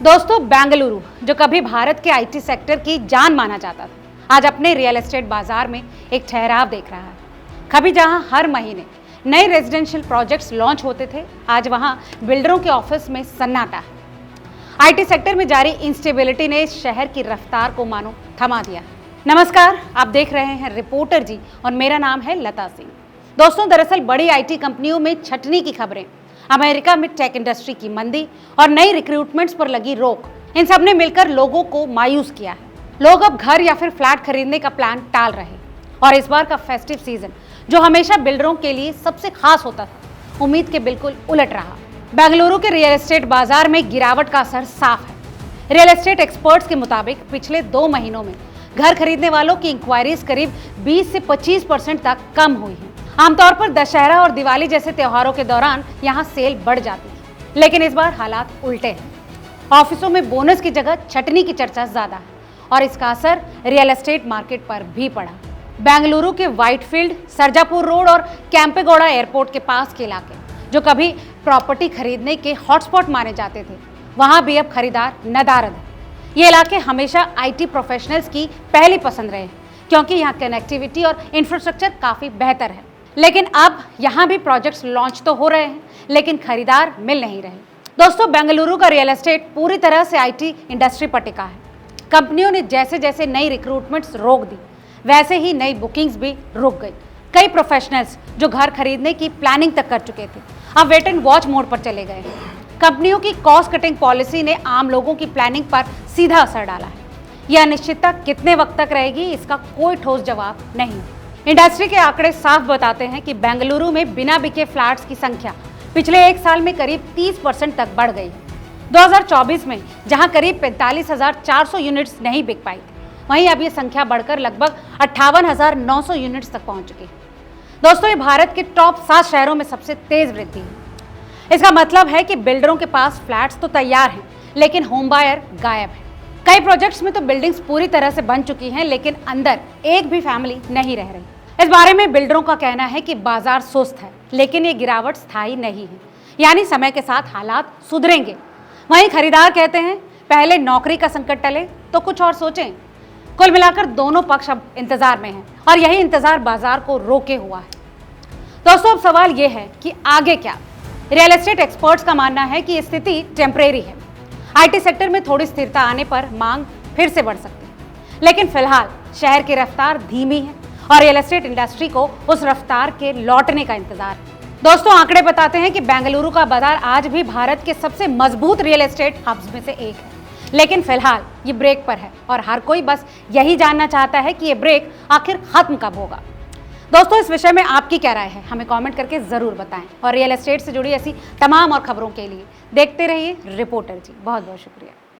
दोस्तों, बेंगलुरु जो कभी भारत के आईटी सेक्टर की जान माना जाता था, आज अपने रियल एस्टेट बाजार में एक ठहराव देख रहा है। कभी जहां हर महीने नए रेजिडेंशियल प्रोजेक्ट्स लॉन्च होते थे, आज वहां बिल्डरों के ऑफिस में सन्नाटा है। आईटी सेक्टर में जारी इंस्टेबिलिटी ने इस शहर की रफ्तार को मानो थमा दिया। नमस्कार, आप देख रहे हैं रिपोर्टर जी और मेरा नाम है लता सिंह। दोस्तों, दरअसल बड़ी आईटी कंपनियों में छटनी की खबरें, अमेरिका में टेक इंडस्ट्री की मंदी और नई रिक्रूटमेंट्स पर लगी रोक, इन सब ने मिलकर लोगों को मायूस किया है। लोग अब घर या फिर फ्लैट खरीदने का प्लान टाल रहे हैं और इस बार का फेस्टिव सीजन, जो हमेशा बिल्डरों के लिए सबसे खास होता था, उम्मीद के बिल्कुल उलट रहा। बेंगलुरु के रियल एस्टेट बाजार में गिरावट का असर साफ है। रियल एस्टेट एक्सपर्ट्स के मुताबिक पिछले 2 महीनों में घर खरीदने वालों की इंक्वायरीज करीब 20 से 25% तक कम हुई है। आमतौर पर दशहरा और दिवाली जैसे त्योहारों के दौरान यहाँ सेल बढ़ जाती है, लेकिन इस बार हालात उल्टे हैं। ऑफिसों में बोनस की जगह छटनी की चर्चा ज्यादा है और इसका असर रियल एस्टेट मार्केट पर भी पड़ा। बेंगलुरु के व्हाइटफील्ड, सरजापुर रोड और कैंपेगौड़ा एयरपोर्ट के पास के इलाके, जो कभी प्रॉपर्टी खरीदने के हॉटस्पॉट माने जाते थे, वहां भी अब खरीदार नदारद है। ये इलाके हमेशा आईटी प्रोफेशनल्स की पहली पसंद रहे, क्योंकि यहाँ कनेक्टिविटी और इंफ्रास्ट्रक्चर काफी बेहतर है। लेकिन अब यहाँ भी प्रोजेक्ट्स लॉन्च तो हो रहे हैं, लेकिन खरीदार मिल नहीं रहे। दोस्तों, बेंगलुरु का रियल एस्टेट पूरी तरह से आईटी इंडस्ट्री पर टिका है। कंपनियों ने जैसे जैसे नई रिक्रूटमेंट्स रोक दी, वैसे ही नई बुकिंग्स भी रुक गई। कई प्रोफेशनल्स जो घर खरीदने की प्लानिंग तक कर चुके थे, अब वेट एंड वॉच मोड पर चले गए हैं। कंपनियों की कॉस्ट कटिंग पॉलिसी ने आम लोगों की प्लानिंग पर सीधा असर डाला है। यह अनिश्चितता कितने वक्त तक रहेगी, इसका कोई ठोस जवाब नहीं। इंडस्ट्री के आंकड़े साफ बताते हैं कि बेंगलुरु में बिना बिके फ्लैट्स की संख्या पिछले 1 साल में करीब 30% तक बढ़ गई है। 2024 में जहां करीब 45,400 यूनिट्स नहीं बिक पाई थी, वहीं अब ये संख्या बढ़कर लगभग 58,900 यूनिट्स तक पहुंच चुकी है। दोस्तों, ये भारत के टॉप 7 शहरों में सबसे तेज वृद्धि है। इसका मतलब है कि बिल्डरों के पास फ्लैट्स तो तैयार हैं, लेकिन होम बायर गायब है। कई प्रोजेक्ट्स में तो बिल्डिंग्स पूरी तरह से बन चुकी हैं, लेकिन अंदर एक भी फैमिली नहीं रह रही। इस बारे में बिल्डरों का कहना है कि बाजार सुस्त है, लेकिन ये गिरावट स्थायी नहीं है, यानी समय के साथ हालात सुधरेंगे। वहीं खरीदार कहते हैं, पहले नौकरी का संकट टले तो कुछ और सोचें। कुल मिलाकर दोनों पक्ष अब इंतजार में हैं और यही इंतजार बाजार को रोके हुआ है। दोस्तों, अब सवाल ये है कि आगे क्या। रियल एस्टेट एक्सपर्ट्स का मानना है कि स्थिति टेम्परेरी है। आईटी सेक्टर में थोड़ी स्थिरता आने पर मांग फिर से बढ़ सकती है, लेकिन फिलहाल शहर की रफ्तार धीमी है और रियल एस्टेट इंडस्ट्री को उस रफ्तार के लौटने का इंतजार है। दोस्तों, आंकड़े बताते हैं कि बेंगलुरु का बाजार आज भी भारत के सबसे मजबूत रियल एस्टेट हब्स में से एक है, लेकिन फिलहाल ये ब्रेक पर है और हर कोई बस यही जानना चाहता है कि ये ब्रेक आखिर खत्म कब होगा। दोस्तों, इस विषय में आपकी क्या राय है, हमें कमेंट करके जरूर बताएं और रियल एस्टेट से जुड़ी ऐसी तमाम और खबरों के लिए देखते रहिए रिपोर्टर जी। बहुत बहुत शुक्रिया।